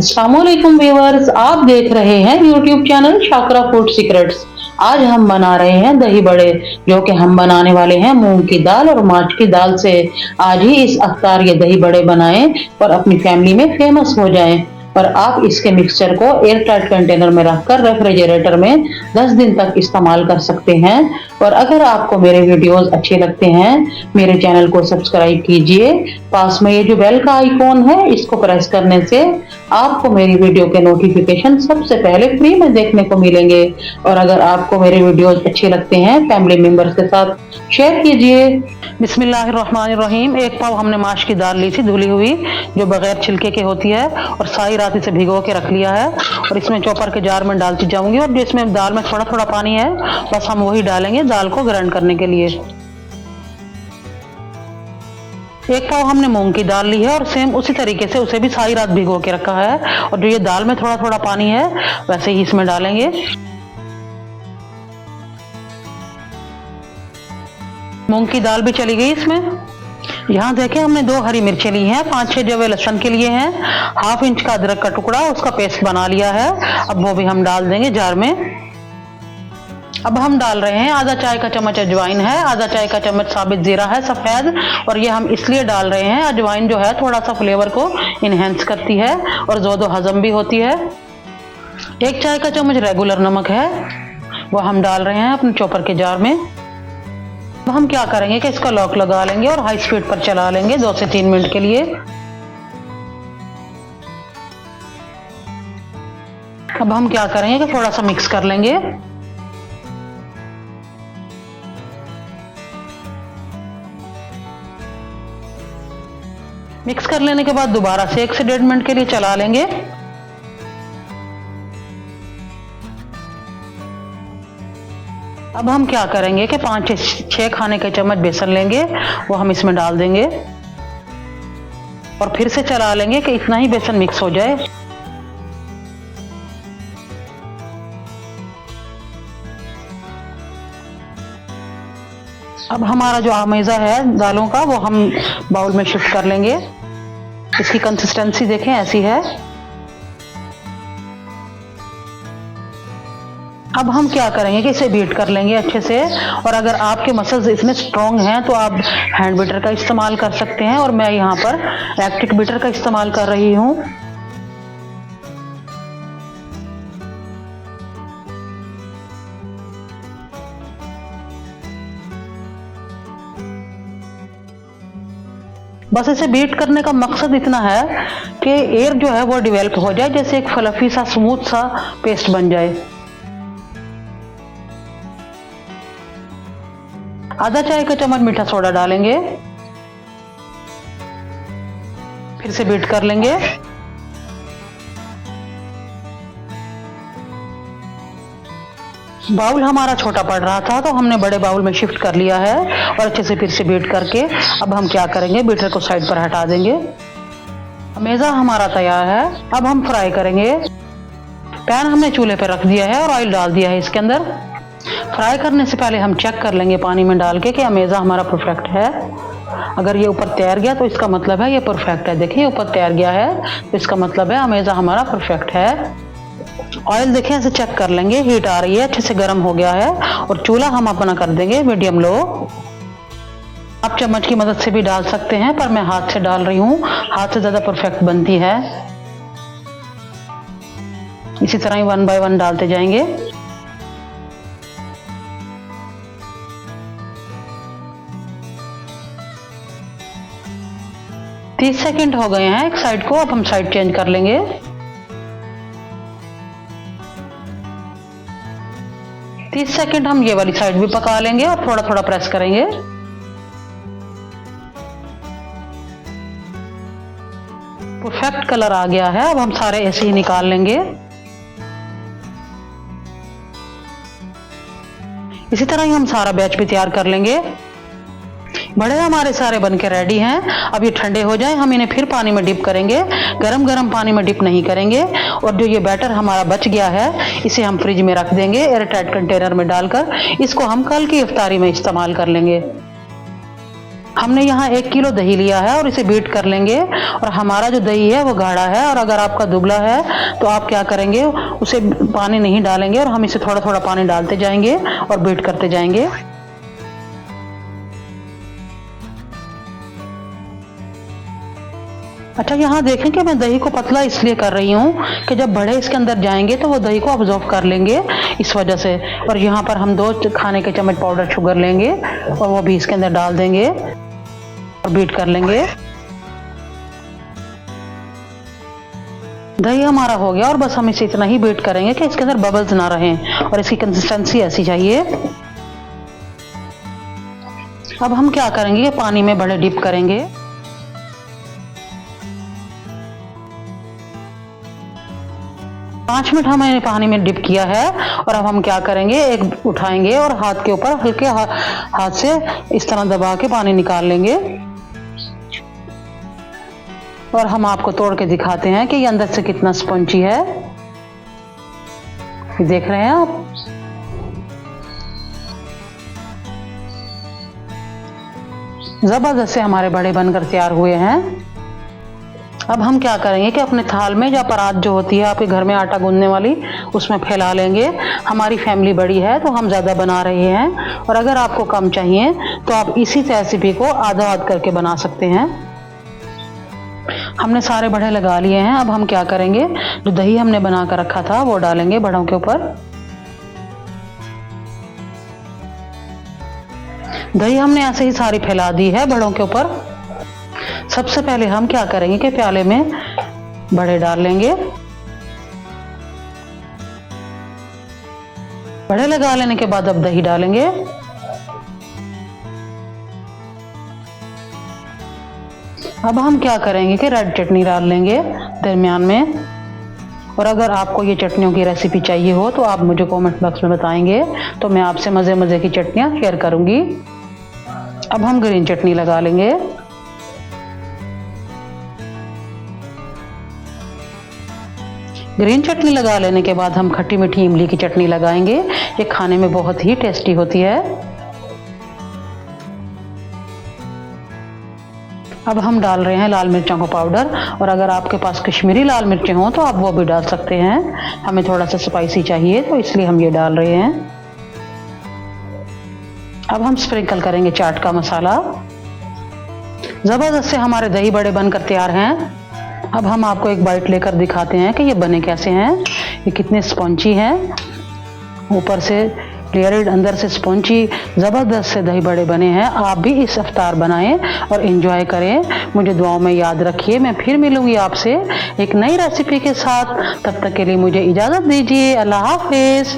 अस्सलामुअलैकुम व्यूअर्स, आप देख रहे हैं YouTube channel Shakra food secrets. आज हम बना रहे हैं दही बड़े, जो कि हम बनाने वाले हैं मूंग की दाल और माच की दाल से। आज ही इस अफ्तार ये दही बड़े बनाएं और अपनी फैमिली में फेमस हो जाएं। और आप इसके मिक्सचर को एयर टाइट कंटेनर में रखकर रेफ्रिजरेटर में 10 दिन तक इस्तेमाल कर सकते हैं। और अगर आपको मेरे वीडियोस अच्छे लगते हैं, मेरे चैनल को सब्सक्राइब कीजिए। पास में ये जो बेल का आइकॉन है, इसको प्रेस करने से आपको मेरी वीडियो के नोटिफिकेशन सबसे पहले फ्री में देखने को मिलेंगे। और अगर आपको मेरे वीडियोस अच्छे लगते हैं, फैमिली मेंबर्स के साथ शेयर कीजिए। बिस्मिल्लाहिर्रहमानिर्रहीम। एक पाव हमने माश की दाल ली थी धुली हुई, जो बगैर छिलके के होती है, और सारी रात इसे भिगो के रख लिया है। और इसमें चॉपर के जार में डालती जाऊंगी, और जो इसमें दाल में थोड़ा थोड़ा पानी है, बस हम वही डालेंगे दाल को ग्राइंड करने के लिए। एक पाव हमने मूंग की दाल ली है, और सेम उसी तरीके से उसे भी सारी रात भिगो के रखा है। और जो ये दाल में थोड़ा थोड़ा पानी है, वैसे ही इसमें डालेंगे। मूंग की दाल भी चली गई इसमें। यहाँ देखें, हमने 2 हरी मिर्चें ली हैं, 5-6 जवे लहसुन के लिए हैं, ½ इंच का अदरक का टुकड़ा, उसका पेस्ट बना लिया है। अब वो भी हम डाल देंगे जार में। अब हम डाल रहे हैं आधा चाय का चम्मच अजवाइन है, आधा चाय का चम्मच साबित जीरा है सफेद। और ये हम इसलिए डाल रहे हैं, अजवाइन जो है थोड़ा सा फ्लेवर को इनहेंस करती है और ज़ोदो हजम भी होती है। 1 चाय का चम्मच रेगुलर नमक है, वो हम डाल रहे हैं अपने चॉपर के जार में। अब हम क्या करेंगे कि इसका लॉक लगा लेंगे और हाई स्पीड पर चला लेंगे 2 से 3 मिनट के लिए। अब हम क्या करेंगे कि थोड़ा सा मिक्स कर लेंगे। मिक्स कर लेने के बाद दोबारा से 1 से 1.5 मिनट के लिए चला लेंगे। अब हम क्या करेंगे कि 5 से 6 खाने के चम्मच बेसन लेंगे, वो हम इसमें डाल देंगे और फिर से चला लेंगे कि इतना ही बेसन मिक्स हो जाए। अब हमारा जो आमेज़ा है दालों का, वो हम बाउल में शिफ्ट कर लेंगे। इसकी कंसिस्टेंसी देखें, ऐसी है। अब हम क्या करेंगे कि इसे बीट कर लेंगे अच्छे से। और अगर आपके मसल्स इतने स्ट्रॉन्ग हैं तो आप हैंड बीटर का इस्तेमाल कर सकते हैं, और मैं यहाँ पर इलेक्ट्रिक बीटर का इस्तेमाल कर रही हूँ। बस इसे बीट करने का मकसद इतना है कि एयर जो है वो डेवलप हो जाए, जैसे एक फ्लफी सा स्मूथ सा पेस्ट बन जाए। आधा चाय का चम्मच मीठा सोडा डालेंगे, फिर से बीट कर लेंगे। बाउल हमारा छोटा पड़ रहा था, तो हमने बड़े बाउल में शिफ्ट कर लिया है, और अच्छे से फिर से बीट करके अब हम क्या करेंगे, बीटर को साइड पर हटा देंगे। अमेज़ा हमारा तैयार है। अब हम फ्राई करेंगे। पैन हमने चूल्हे पर रख दिया है और ऑयल डाल दिया है इसके अंदर। फ्राई करने से पहले हम चेक कर लेंगे पानी में डाल के कि अमेज़ा हमारा परफेक्ट है। अगर ये ऊपर तैर गया तो इसका मतलब है ये परफेक्ट है। देखिए, ऊपर तैर गया है तो इसका मतलब है अमेज़ा हमारा परफेक्ट है। ऑयल देखें, ऐसे चेक कर लेंगे, हीट आ रही है, अच्छे से गर्म हो गया है। और चूल्हा हम अपना कर देंगे मीडियम लो। आप चम्मच की मदद से भी डाल सकते हैं, पर मैं हाथ से डाल रही हूँ, हाथ से ज़्यादा परफेक्ट बनती है। इसी तरह ही 1 बाय 1 डालते जाएंगे। - 30 सेकेंड हो गए हैं एक साइड को। अब हम साइड चेंज कर लेंगे। - 30 सेकेंड हम ये वाली साइड भी पका लेंगे और थोड़ा थोड़ा प्रेस करेंगे। परफेक्ट कलर आ गया है। अब हम सारे ऐसे ही निकाल लेंगे। इसी तरह ही हम सारा बैच भी तैयार कर लेंगे। बड़े हमारे सारे बनके रेडी हैं। अब ये ठंडे हो जाएं, हम इन्हें फिर पानी में डिप करेंगे। गरम गरम पानी में डिप नहीं करेंगे। और जो ये बैटर हमारा बच गया है, इसे हम फ्रिज में रख देंगे एयर टाइट कंटेनर में डालकर। इसको हम कल की इफ्तारी में इस्तेमाल कर लेंगे। हमने यहाँ 1 किलो दही लिया है और इसे बीट कर लेंगे। और हमारा जो दही है वो गाढ़ा है, और अगर आपका दुबला है तो आप क्या करेंगे, उसे पानी नहीं डालेंगे और हम इसे थोड़ा थोड़ा पानी डालते जाएंगे और बीट करते जाएंगे। अच्छा, यहाँ देखें कि मैं दही को पतला इसलिए कर रही हूँ कि जब बड़े इसके अंदर जाएंगे तो वो दही को ऑब्जॉर्व कर लेंगे, इस वजह से। और यहाँ पर हम 2 खाने के चम्मच पाउडर शुगर लेंगे और वो भी इसके अंदर डाल देंगे और बीट कर लेंगे। दही हमारा हो गया और बस हम इसे इतना ही बीट करेंगे कि इसके अंदर बबल्स ना रहें, और इसकी कंसिस्टेंसी ऐसी चाहिए। अब हम क्या करेंगे, पानी में बड़े डिप करेंगे। पाँच मिनट हमने पानी में डिप किया है, और अब हम क्या करेंगे, एक उठाएंगे और हाथ के ऊपर हल्के हाथ से इस तरह दबा के पानी निकाल लेंगे। और हम आपको तोड़ के दिखाते हैं कि ये अंदर से कितना स्पंजी है। ये देख रहे हैं आप। जबरदस्त से हमारे बड़े बनकर तैयार हुए हैं। अब हम क्या करेंगे कि अपने थाल में या परात जो होती है आपके घर में आटा गूंदने वाली, उसमें फैला लेंगे। हमारी फैमिली बड़ी है तो हम ज़्यादा बना रहे हैं, और अगर आपको कम चाहिए तो आप इसी रेसिपी को आधा आध करके बना सकते हैं। हमने सारे बड़े लगा लिए हैं। अब हम क्या करेंगे, जो दही हमने बना कर रखा था वो डालेंगे बड़ों के ऊपर। दही हमने ऐसे ही सारी फैला दी है बड़ों के ऊपर। सबसे पहले हम क्या करेंगे कि प्याले में बड़े डाल लेंगे। बड़े लगा लेने के बाद अब दही डालेंगे। अब हम क्या करेंगे कि रेड चटनी डाल लेंगे दरमियान में। और अगर आपको ये चटनियों की रेसिपी चाहिए हो तो आप मुझे कमेंट बॉक्स में बताएंगे, तो मैं आपसे मज़े मज़े की चटनियाँ शेयर करूँगी। अब हम ग्रीन चटनी लगा लेंगे। ग्रीन चटनी लगा लेने के बाद हम खट्टी मीठी इमली की चटनी लगाएंगे। ये खाने में बहुत ही टेस्टी होती है। अब हम डाल रहे हैं लाल मिर्चों का पाउडर, और अगर आपके पास कश्मीरी लाल मिर्चें हों तो आप वो भी डाल सकते हैं। हमें थोड़ा सा स्पाइसी चाहिए तो इसलिए हम ये डाल रहे हैं। अब हम स्प्रिंकल करेंगे चाट का मसाला। जबरदस्त से हमारे दही बड़े बनकर तैयार हैं। अब हम आपको एक बाइट लेकर दिखाते हैं कि ये बने कैसे हैं। ये कितने स्पॉन्जी हैं, ऊपर से लेयर्ड, अंदर से स्पॉन्जी। ज़बरदस्त से दही बड़े बने हैं। आप भी इस इफ्तार बनाएं और एंजॉय करें। मुझे दुआओं में याद रखिए। मैं फिर मिलूंगी आपसे एक नई रेसिपी के साथ। तब तक के लिए मुझे इजाज़त दीजिए। अल्लाह हाफिज़।